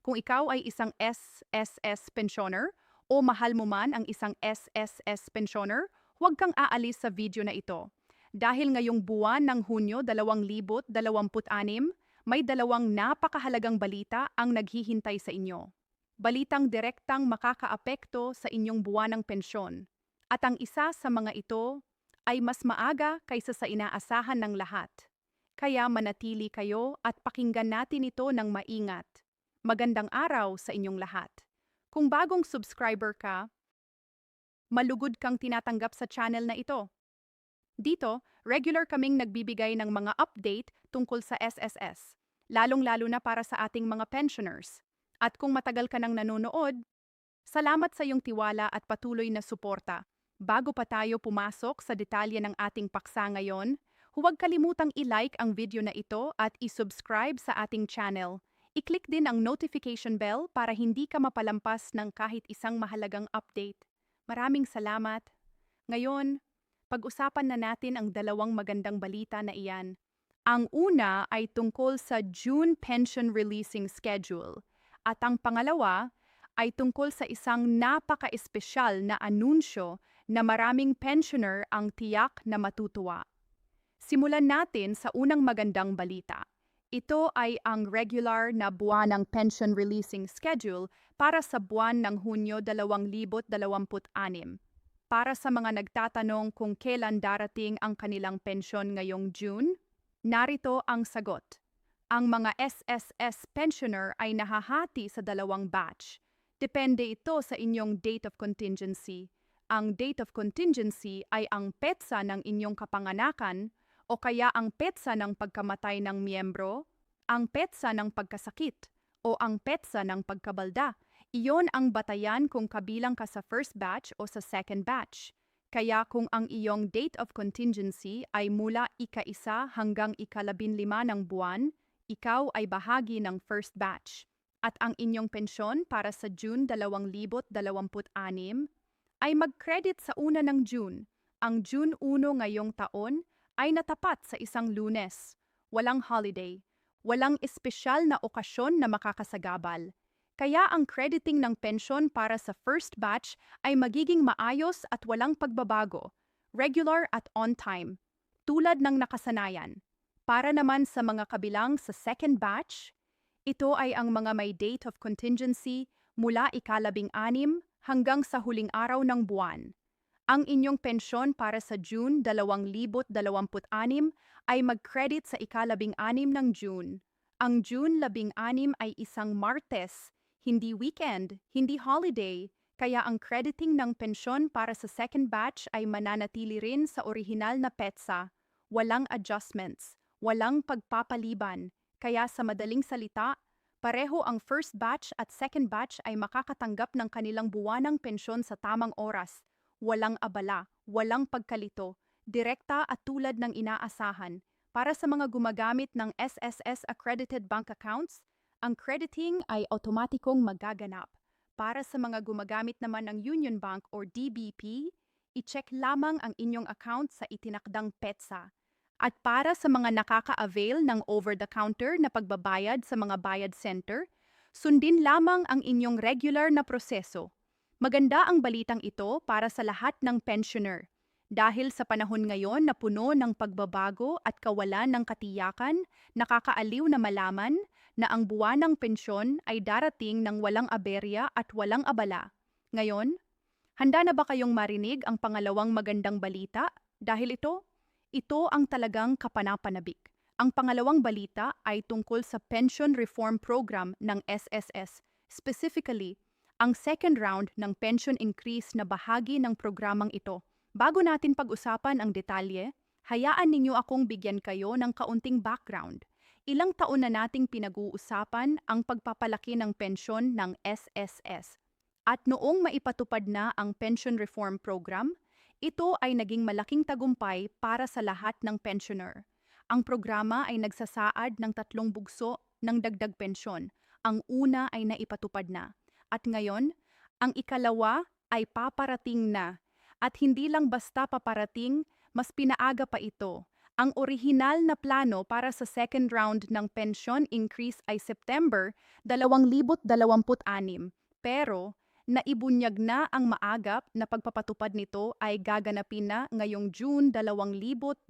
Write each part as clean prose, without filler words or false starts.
Kung ikaw ay isang SSS pensioner o mahal mo man ang isang SSS pensioner, huwag kang aalis sa video na ito. Dahil ngayong buwan ng Hunyo 2026, may dalawang napakahalagang balita ang naghihintay sa inyo. Balitang direktang makakaapekto sa inyong buwanang pensyon. At ang isa sa mga ito ay mas maaga kaysa sa inaasahan ng lahat. Kaya manatili kayo at pakinggan natin ito ng maingat. Magandang araw sa inyong lahat. Kung bagong subscriber ka, malugod kang tinatanggap sa channel na ito. Dito, regular kaming nagbibigay ng mga update tungkol sa SSS, lalong-lalo na para sa ating mga pensioners. At kung matagal ka nang nanonood, salamat sa iyong tiwala at patuloy na suporta. Bago pa tayo pumasok sa detalye ng ating paksa ngayon, huwag kalimutang i-like ang video na ito at i-subscribe sa ating channel. I-click din ang notification bell para hindi ka mapalampas ng kahit isang mahalagang update. Maraming salamat. Ngayon, pag-usapan na natin ang dalawang magandang balita na iyan. Ang una ay tungkol sa June pension releasing schedule at ang pangalawa ay tungkol sa isang napaka-espesyal na anunsyo na maraming pensioner ang tiyak na matutuwa. Simulan natin sa unang magandang balita. Ito ay ang regular na buwanang pension releasing schedule para sa buwan ng Hunyo 2026. Para sa mga nagtatanong kung kailan darating ang kanilang pensyon ngayong June, narito ang sagot. Ang mga SSS pensioner ay nahahati sa dalawang batch. Depende ito sa inyong date of contingency. Ang date of contingency ay ang petsa ng inyong kapanganakan o kaya ang petsa ng pagkamatay ng miyembro, ang petsa ng pagkasakit o ang petsa ng pagkabalda. Iyon ang batayan kung kabilang ka sa first batch o sa second batch. Kaya kung ang iyong date of contingency ay mula ika-1 hanggang ika-15 ng buwan, ikaw ay bahagi ng first batch. At ang inyong pensyon para sa June 2026 ay mag-credit sa una ng June. Ang June 1 ngayong taon ay natapat sa isang Lunes. Walang holiday, walang espesyal na okasyon na makakasagabal. Kaya ang crediting ng pensyon para sa first batch ay magiging maayos at walang pagbabago, regular at on time, tulad ng nakasanayan. Para naman sa mga kabilang sa second batch, ito ay ang mga may date of contingency mula ika-16 hanggang sa huling araw ng buwan. Ang inyong pensyon para sa June 2026 ay mag-credit sa ika-16 ng June. Ang June 16 ay isang Martes, hindi weekend, hindi holiday, kaya ang crediting ng pensyon para sa second batch ay mananatili rin sa orihinal na petsa. Walang adjustments, walang pagpapaliban, kaya sa madaling salita, pareho ang first batch at second batch ay makakatanggap ng kanilang buwanang pensyon sa tamang oras. Walang abala, walang pagkalito, direkta at tulad ng inaasahan. Para sa mga gumagamit ng SSS accredited bank accounts, ang crediting ay automatikong magaganap. Para sa mga gumagamit naman ng Union Bank or DBP, i-check lamang ang inyong account sa itinakdang petsa. At para sa mga nakaka-avail ng over-the-counter na pagbabayad sa mga bayad center, sundin lamang ang inyong regular na proseso. Maganda ang balitang ito para sa lahat ng pensioner. Dahil sa panahon ngayon na puno ng pagbabago at kawalan ng katiyakan, nakakaaliw na malaman na ang buwanang pensyon ay darating ng walang aberya at walang abala. Ngayon, handa na ba kayong marinig ang pangalawang magandang balita? Dahil ito ang talagang kapanapanabik. Ang pangalawang balita ay tungkol sa Pension Reform Program ng SSS, specifically, ang second round ng pension increase na bahagi ng programang ito. Bago natin pag-usapan ang detalye, hayaan ninyo akong bigyan kayo ng kaunting background. Ilang taon na nating pinag-uusapan ang pagpapalaki ng pensyon ng SSS. At noong maipatupad na ang Pension Reform Program, ito ay naging malaking tagumpay para sa lahat ng pensioner. Ang programa ay nagsasaad ng 3 bugso ng dagdag pensyon. Ang una ay naipatupad na. At ngayon, ang ikalawa ay paparating na. At hindi lang basta paparating, mas pinaaga pa ito. Ang orihinal na plano para sa second round ng pension increase ay September 2026, pero naibunyag na ang maagap na pagpapatupad nito ay gaganapin na ngayong June 2026.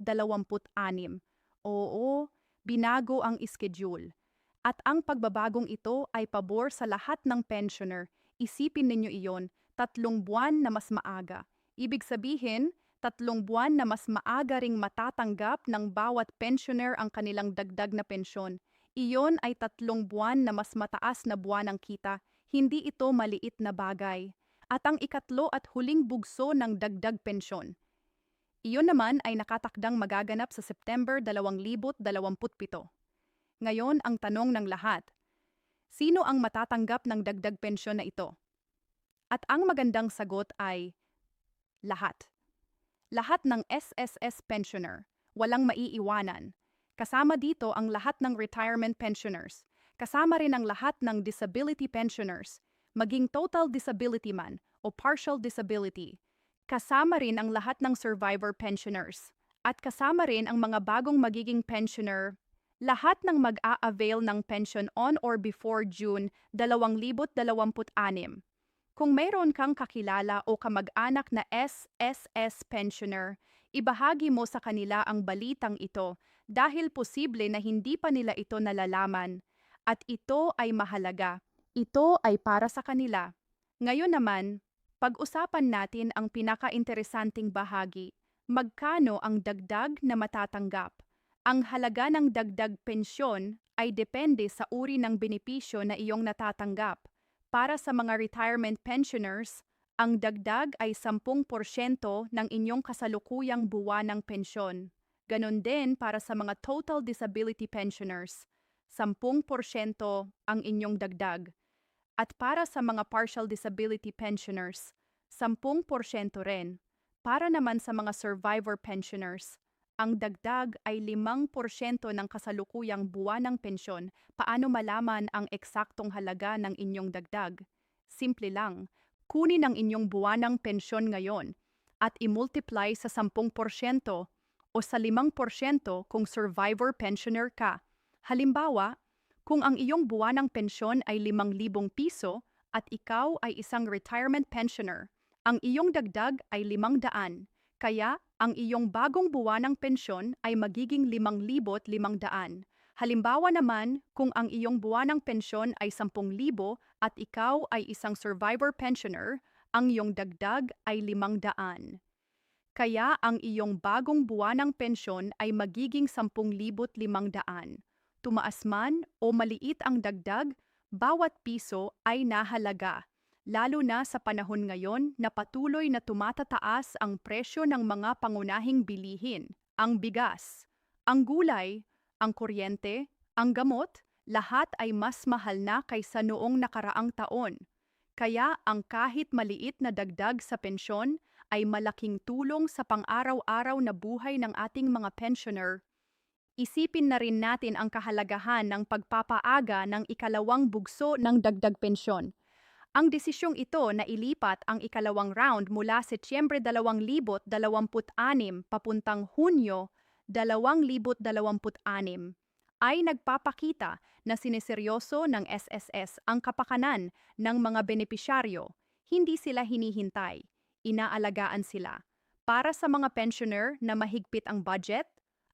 Oo, binago ang schedule. At ang pagbabagong ito ay pabor sa lahat ng pensioner. Isipin ninyo iyon, 3 buwan na mas maaga. Ibig sabihin, 3 buwan na mas maaga ring matatanggap ng bawat pensioner ang kanilang dagdag na pensyon. Iyon ay 3 buwan na mas mataas na buwan ng kita. Hindi ito maliit na bagay. At ang ikatlo at huling bugso ng dagdag pensyon. Iyon naman ay nakatakdang magaganap sa September 2027. Ngayon ang tanong ng lahat, sino ang matatanggap ng dagdag pensyon na ito? At ang magandang sagot ay lahat. Lahat ng SSS pensioner, walang maiiwanan. Kasama dito ang lahat ng retirement pensioners. Kasama rin ang lahat ng disability pensioners, maging total disability man o partial disability. Kasama rin ang lahat ng survivor pensioners. At kasama rin ang mga bagong magiging pensioner. Lahat ng mag-a-avail ng pension on or before June 2026. Kung mayroon kang kakilala o kamag-anak na SSS pensioner, ibahagi mo sa kanila ang balitang ito dahil posible na hindi pa nila ito nalalaman. At ito ay mahalaga. Ito ay para sa kanila. Ngayon naman, pag-usapan natin ang pinaka-interesanting bahagi. Magkano ang dagdag na matatanggap? Ang halaga ng dagdag pensyon ay depende sa uri ng benepisyo na iyong natatanggap. Para sa mga retirement pensioners, ang dagdag ay 10% ng inyong kasalukuyang buwanang pensyon. Ganon din para sa mga total disability pensioners, 10% ang inyong dagdag. At para sa mga partial disability pensioners, 10% rin. Para naman sa mga survivor pensioners, ang dagdag ay 5% ng kasalukuyang buwanang pensyon. Paano malaman ang eksaktong halaga ng inyong dagdag? Simple lang, kunin ang inyong buwanang pensyon ngayon at i-multiply sa 10% o sa 5% kung survivor pensioner ka. Halimbawa, kung ang iyong buwanang pensyon ay 5,000 piso at ikaw ay isang retirement pensioner, ang iyong dagdag ay 500. Kaya, ang iyong bagong buwanang pensyon ay magiging 5,500. Halimbawa naman, kung ang iyong buwanang pensyon ay 10,000 at ikaw ay isang survivor pensioner, ang iyong dagdag ay 500. Kaya ang iyong bagong buwanang pensyon ay magiging 10,500. Tumaas man o maliit ang dagdag, bawat piso ay nahalaga. Lalo na sa panahon ngayon na patuloy na tumataas ang presyo ng mga pangunahing bilihin, ang bigas, ang gulay, ang kuryente, ang gamot, lahat ay mas mahal na kaysa noong nakaraang taon. Kaya ang kahit maliit na dagdag sa pensyon ay malaking tulong sa pang-araw-araw na buhay ng ating mga pensioner. Isipin na rin natin ang kahalagahan ng pagpapaaga ng ikalawang bugso ng dagdag pensyon. Ang desisyong ito na ilipat ang ikalawang round mula Setyembre 2026 papuntang Hunyo 2026 ay nagpapakita na sineseryoso ng SSS ang kapakanan ng mga benepisyaryo. Hindi sila hinihintay, inaalagaan sila. Para sa mga pensioner na mahigpit ang budget,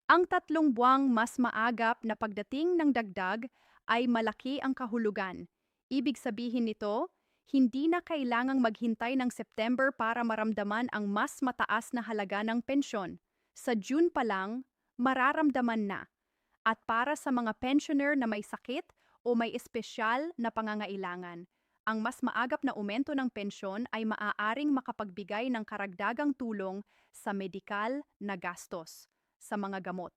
ang 3 buwang mas maagap na pagdating ng dagdag ay malaki ang kahulugan. Ibig sabihin nito, hindi na kailangang maghintay ng September para maramdaman ang mas mataas na halaga ng pensyon. Sa June pa lang, mararamdaman na. At para sa mga pensioner na may sakit o may espesyal na pangangailangan, ang mas maagap na aumento ng pensyon ay maaaring makapagbigay ng karagdagang tulong sa medikal na gastos, sa mga gamot,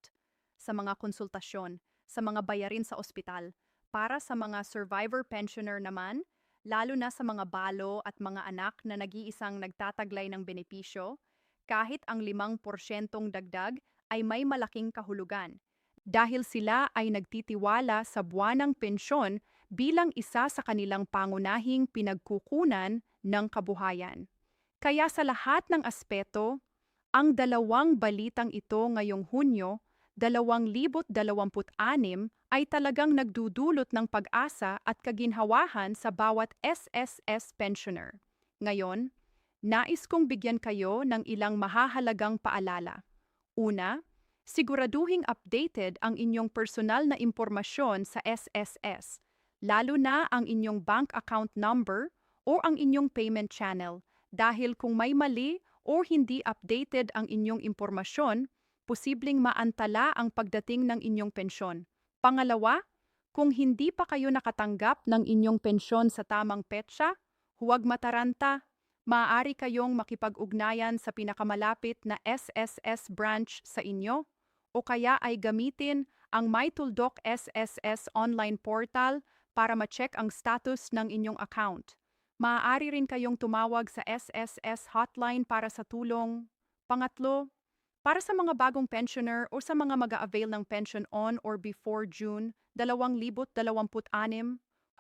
sa mga konsultasyon, sa mga bayarin sa ospital. Para sa mga survivor pensioner naman, lalo na sa mga balo at mga anak na nag-iisang nagtataglay ng benepisyo, kahit ang 5% dagdag ay may malaking kahulugan. Dahil sila ay nagtitiwala sa buwanang pensyon bilang isa sa kanilang pangunahing pinagkukunan ng kabuhayan. Kaya sa lahat ng aspeto, ang dalawang balitang ito ngayong Hunyo 2026 ay talagang nagdudulot ng pag-asa at kaginhawahan sa bawat SSS pensioner. Ngayon, nais kong bigyan kayo ng ilang mahahalagang paalala. Una, siguraduhing updated ang inyong personal na impormasyon sa SSS, lalo na ang inyong bank account number o ang inyong payment channel, dahil kung may mali o hindi updated ang inyong impormasyon, posibleng maantala ang pagdating ng inyong pensyon. Pangalawa, kung hindi pa kayo nakatanggap ng inyong pensyon sa tamang petsa, huwag mataranta. Maaari kayong makipag-ugnayan sa pinakamalapit na SSS branch sa inyo o kaya ay gamitin ang MyTuldok SSS online portal para ma-check ang status ng inyong account. Maaari rin kayong tumawag sa SSS hotline para sa tulong. Pangatlo, para sa mga bagong pensioner o sa mga mag-a-avail ng pension on or before June 2026,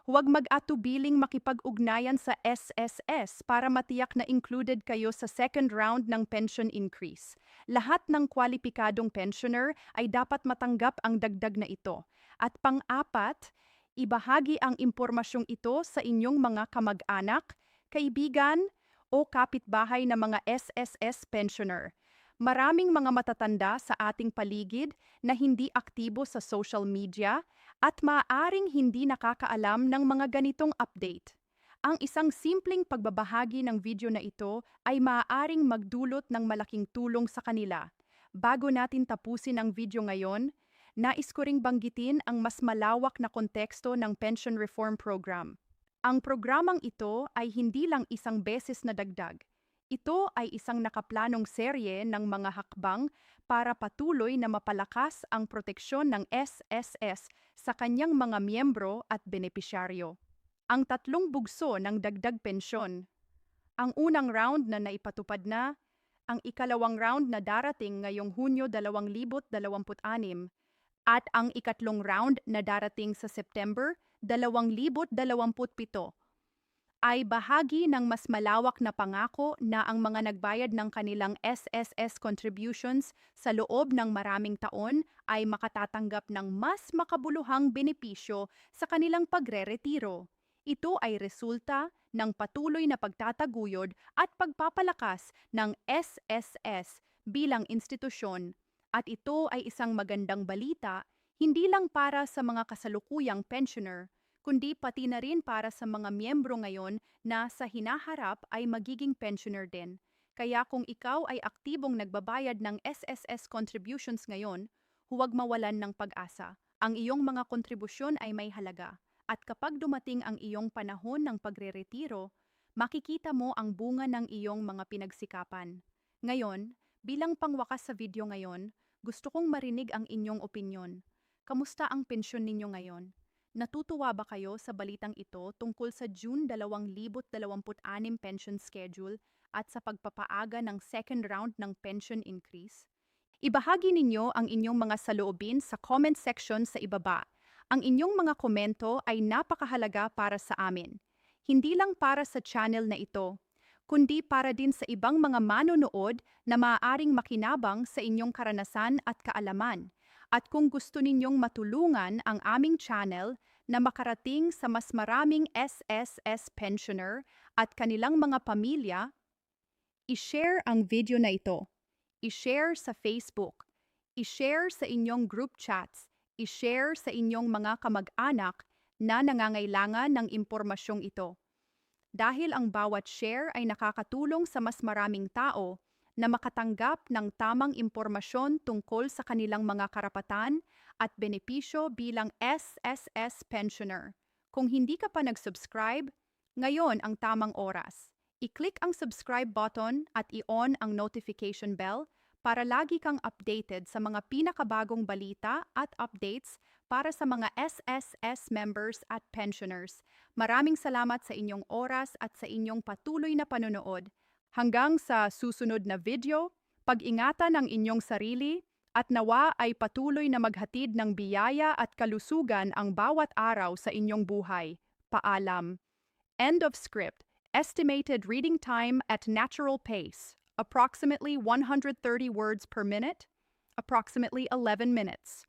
huwag mag-atubiling makipag-ugnayan sa SSS para matiyak na included kayo sa second round ng pension increase. Lahat ng kwalipikadong pensioner ay dapat matanggap ang dagdag na ito. At pang-apat, ibahagi ang impormasyong ito sa inyong mga kamag-anak, kaibigan o kapitbahay na mga SSS pensioner. Maraming mga matatanda sa ating paligid na hindi aktibo sa social media at maaaring hindi nakakaalam ng mga ganitong update. Ang isang simpleng pagbabahagi ng video na ito ay maaaring magdulot ng malaking tulong sa kanila. Bago natin tapusin ang video ngayon, nais ko ring banggitin ang mas malawak na konteksto ng Pension Reform Program. Ang programang ito ay hindi lang isang beses na dagdag. Ito ay isang nakaplanong serye ng mga hakbang para patuloy na mapalakas ang proteksyon ng SSS sa kanyang mga miyembro at benepisyaryo. Ang tatlong bugso ng dagdag pensyon. Ang unang round na naipatupad na, ang ikalawang round na darating ngayong Hunyo 2026, at ang ikatlong round na darating sa September 2027 ay bahagi ng mas malawak na pangako na ang mga nagbayad ng kanilang SSS contributions sa loob ng maraming taon ay makatatanggap ng mas makabuluhang benepisyo sa kanilang pagre-retiro. Ito ay resulta ng patuloy na pagtataguyod at pagpapalakas ng SSS bilang institusyon. At ito ay isang magandang balita hindi lang para sa mga kasalukuyang pensioner, kundi pati na rin para sa mga miyembro ngayon na sa hinaharap ay magiging pensioner din. Kaya kung ikaw ay aktibong nagbabayad ng SSS contributions ngayon, huwag mawalan ng pag-asa. Ang iyong mga kontribusyon ay may halaga. At kapag dumating ang iyong panahon ng pagre-retiro, makikita mo ang bunga ng iyong mga pinagsikapan. Ngayon, bilang pangwakas sa video ngayon, gusto kong marinig ang inyong opinyon. Kamusta ang pensyon ninyo ngayon? Natutuwa ba kayo sa balitang ito tungkol sa June 2026 pension schedule at sa pagpapaaga ng second round ng pension increase? Ibahagi ninyo ang inyong mga saloobin sa comment section sa ibaba. Ang inyong mga komento ay napakahalaga para sa amin. Hindi lang para sa channel na ito, kundi para din sa ibang mga manonood na maaaring makinabang sa inyong karanasan at kaalaman. At kung gusto ninyong matulungan ang aming channel na makarating sa mas maraming SSS pensioner at kanilang mga pamilya, i-share ang video na ito. I-share sa Facebook. I-share sa inyong group chats. I-share sa inyong mga kamag-anak na nangangailangan ng impormasyong ito. Dahil ang bawat share ay nakakatulong sa mas maraming tao na makatanggap ng tamang impormasyon tungkol sa kanilang mga karapatan at benepisyo bilang SSS pensioner. Kung hindi ka pa nag-subscribe, ngayon ang tamang oras. I-click ang subscribe button at i-on ang notification bell para lagi kang updated sa mga pinakabagong balita at updates para sa mga SSS members at pensioners. Maraming salamat sa inyong oras at sa inyong patuloy na panonood. Hanggang sa susunod na video, pag-ingatan ang inyong sarili at nawa ay patuloy na maghatid ng biyaya at kalusugan ang bawat araw sa inyong buhay. Paalam. End of script. Estimated reading time at natural pace, approximately 130 words per minute. approximately 11 minutes.